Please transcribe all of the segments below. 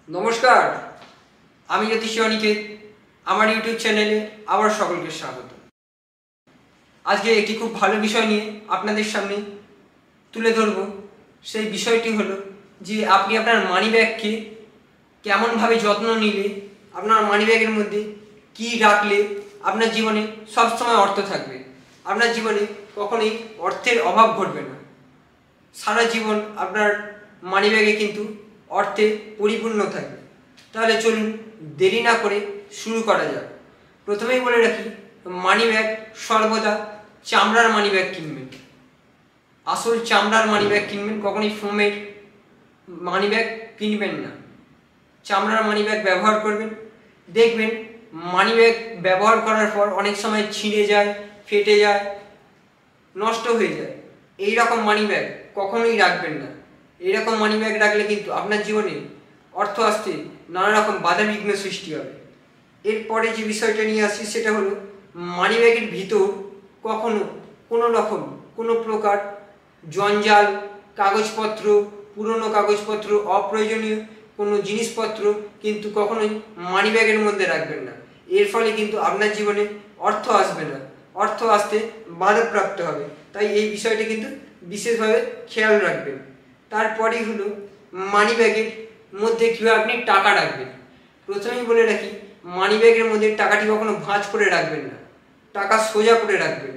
নমস্কার, আমি জ্যোতিষী অনিকেত। আমার ইউটিউব চ্যানেলে আবার সকলকে স্বাগত। আজকে একটি খুব ভালো বিষয় নিয়ে আপনাদের সামনে তুলে ধরব। সেই বিষয়টি হলো যে আপনি আপনার মানি ব্যাগকে কেমনভাবে যত্ন নিলে, আপনার মানি ব্যাগের মধ্যে কী রাখলে আপনার জীবনে সবসময় অর্থ থাকবে, আপনার জীবনে কখনোই অর্থের অভাব ঘটবে না। সারা জীবন আপনার মানি ব্যাগে কিন্তু অর্থে পরিপূর্ণ থাকবে। তাহলে চলুন দেরি না করে শুরু করা যাক। প্রথমেই বলে রাখি, মানি ব্যাগ সর্বদা চামড়ার মানি ব্যাগ কিনবেন, আসল চামড়ার মানি ব্যাগ কিনবেন, কখনোই ফোমের মানি ব্যাগ কিনবেন না। চামড়ার মানি ব্যাগ ব্যবহার করবেন। দেখবেন মানি ব্যাগ ব্যবহার করার পর অনেক সময় ছিঁড়ে যায়, ফেটে যায়, নষ্ট হয়ে যায়। এই রকম মানি ব্যাগ কখনোই রাখবেন না। এইরকম মানি ব্যাগ রাখলে কিন্তু আপনার জীবনে অর্থ আসতে নানা রকম বাধা বিঘ্ন সৃষ্টি হবে। এরপরে যে বিষয়টা নিয়ে আসছি সেটা হলো, মানি ব্যাগের ভিতর কখনো কোনো প্রকার জঞ্জাল, কাগজপত্র, পুরনো কাগজপত্র, অপ্রয়োজনীয় কোনো জিনিসপত্র কিন্তু কখনোই মানি ব্যাগের মধ্যে রাখবেন না। এর ফলে কিন্তু আপনার জীবনে অর্থ আসবে না, অর্থ আসতে বাধাপ্রাপ্ত হবে। তাই এই বিষয়টি কিন্তু বিশেষভাবে খেয়াল রাখবেন। তারপরেই হলো, মানি ব্যাগের মধ্যে কীভাবে আপনি টাকা রাখবেন। প্রথমেই বলে রাখি, মানি ব্যাগের মধ্যে টাকাটি কখনো ভাঁজ করে রাখবেন না, টাকা সোজা করে রাখবেন,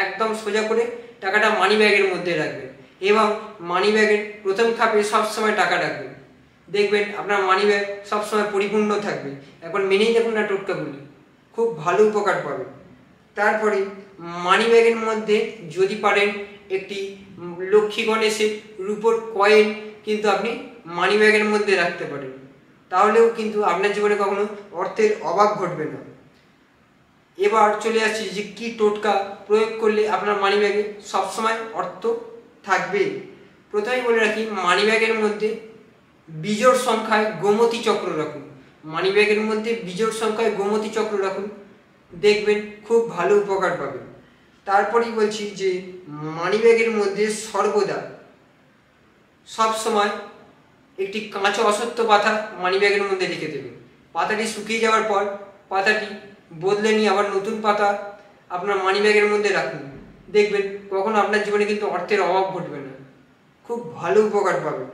একদম সোজা করে টাকাটা মানি ব্যাগের মধ্যে রাখবেন এবং মানি ব্যাগের প্রথম খাপে সবসময় টাকা রাখবেন। দেখবেন আপনার মানি ব্যাগ সবসময় পরিপূর্ণ থাকবে। এখন মেনেই দেখুন না টোটকাগুলি, খুব ভালো উপকার পাবেন। তারপরে মানি ব্যাগের মধ্যে যদি পারেন একটি লক্ষ্মী গণেশের রূপোর কয়েন কিন্তু আপনি মানি ব্যাগের মধ্যে রাখতে পারেন, তাহলেও কিন্তু আপনার জীবনে কখনো অর্থের অভাব ঘটবে না। এবার চলে আসছি যে কী টোটকা প্রয়োগ করলে আপনার মানি ব্যাগে সবসময় অর্থ থাকবে। প্রথমেই বলে রাখি, মানি ব্যাগের মধ্যে বিজোড় সংখ্যায় গোমতী চক্র রাখুন। মানি ব্যাগের মধ্যে বিজোড় সংখ্যায় গোমতী চক্র রাখুন, দেখবেন খুব ভালো উপকার পাবেন। তারপরেই বলছি যে মানি ব্যাগের মধ্যে সর্বদা সবসময় একটি কাঁচা অশ্বত্থ পাতা মানি ব্যাগের মধ্যে রেখে দেবেন। পাতাটি শুকিয়ে যাওয়ার পর পাতাটি বদলে নিয়ে আবার নতুন পাতা আপনার মানি ব্যাগের মধ্যে রাখুন, দেখবেন কখনো আপনার জীবনে কিন্তু অর্থের অভাব ঘটবে না, খুব ভালো উপকার পাবেন।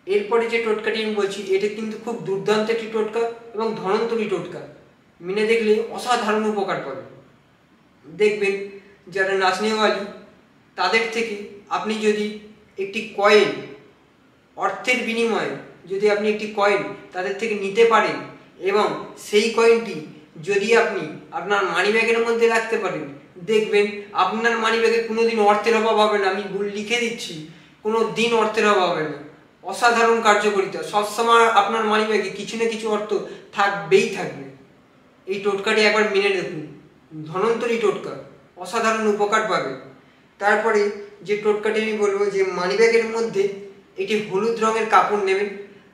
এরপরে যে টোটকাটি আমি বলছি, এটা কিন্তু খুব দুর্দান্ত একটি টোটকা এবং ধনন্তরী টোটকা। মেনে দেখলে অসাধারণ উপকার পাবেন। দেখবেন যারা নাচনেওয়ালি, তাদের থেকে আপনি যদি একটি কয়েন অর্থের বিনিময়ে যদি আপনি একটি কয়েন তাদের থেকে নিতে পারেন এবং সেই কয়েনটি যদি আপনি আপনার মানি ব্যাগের মধ্যে রাখতে পারেন, দেখবেন আপনার মানি ব্যাগে কোনোদিন অর্থের অভাব হবে না। আমি লিখে দিচ্ছি, কোনো দিন অর্থের অভাব হবে না। অসাধারণ কার্যকারিতা, সবসময় আপনার মানি ব্যাগে কিছু না কিছু অর্থ থাকবেই থাকবে। এই টোটকাটি একবার মেনে দেখুন, ধনন্তরী টোটকা, অসাধারণ উপকার পাবে। তারপরে যে টোটকাটি আমি বলবো, যে মানি ব্যাগের মধ্যে একটি হলুদ রঙের কাপড় নেবেন,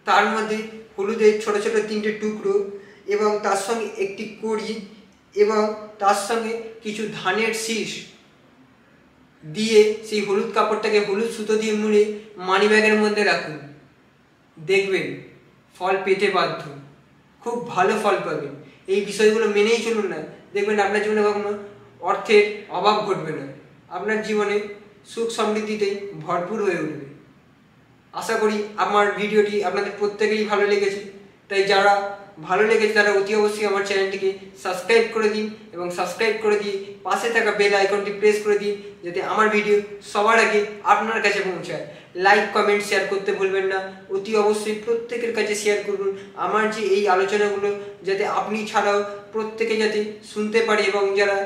তার মধ্যে হলুদের ছোট ছোট 3টে টুকরো এবং তার সঙ্গে একটি কড়ি এবং তার সঙ্গে কিছু ধানের শীষ দিয়ে সেই হলুদ কাপড়টাকে হলুদ সুতো দিয়ে মুড়ে মানি ব্যাগের মধ্যে রাখুন, দেখবেন ফল পেতে বাধ্য, খুব ভালো ফল পাবেন। এই বিষয়গুলো মেনেই চলুন না, দেখবেন আপনার জীবনে কখনো অর্থের অভাব ঘটবে না, আপনার জীবনে সুখ সমৃদ্ধিতেই ভরপুর হয়ে উঠবে। আশা করি আমার ভিডিওটি আপনাদের প্রত্যেকেরই ভালো লেগেছে। তাই যারা ভালো লেগেছে তারা অতি অবশ্যই আমার চ্যানেলটিকে সাবস্ক্রাইব করে দিন এবং সাবস্ক্রাইব করে দিয়ে পাশে থাকা বেল আইকনটি প্রেস করে দিন, যাতে আমার ভিডিও সবার আগে আপনার কাছে পৌঁছায়। লাইক, কমেন্ট, শেয়ার করতে ভুলবেন না। অতি অবশ্যই প্রত্যেকের কাছে শেয়ার করুন আমার যে এই আলোচনাগুলো, যাতে আপনি ছাড়াও প্রত্যেকে যাতে শুনতে পারে এবং যারা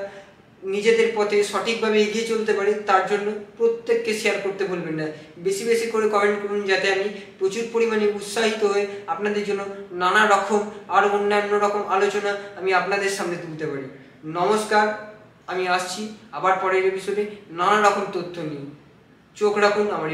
নিজেদের পথে সঠিকভাবে এগিয়ে চলতে পারে, তার জন্য প্রত্যেককে শেয়ার করতে ভুলবেন না। বেশি বেশি করে কমেন্ট করুন, যাতে আমি প্রচুর পরিমাণে উৎসাহিত হয়ে আপনাদের জন্য নানা রকম আর অন্যান্য রকম আলোচনা আমি আপনাদের সামনে তুলতে পারি। নমস্কার, আমি আসছি আবার পরের এপিসোডে নানা রকম তথ্য নিয়ে। চোখ রাখুন আমার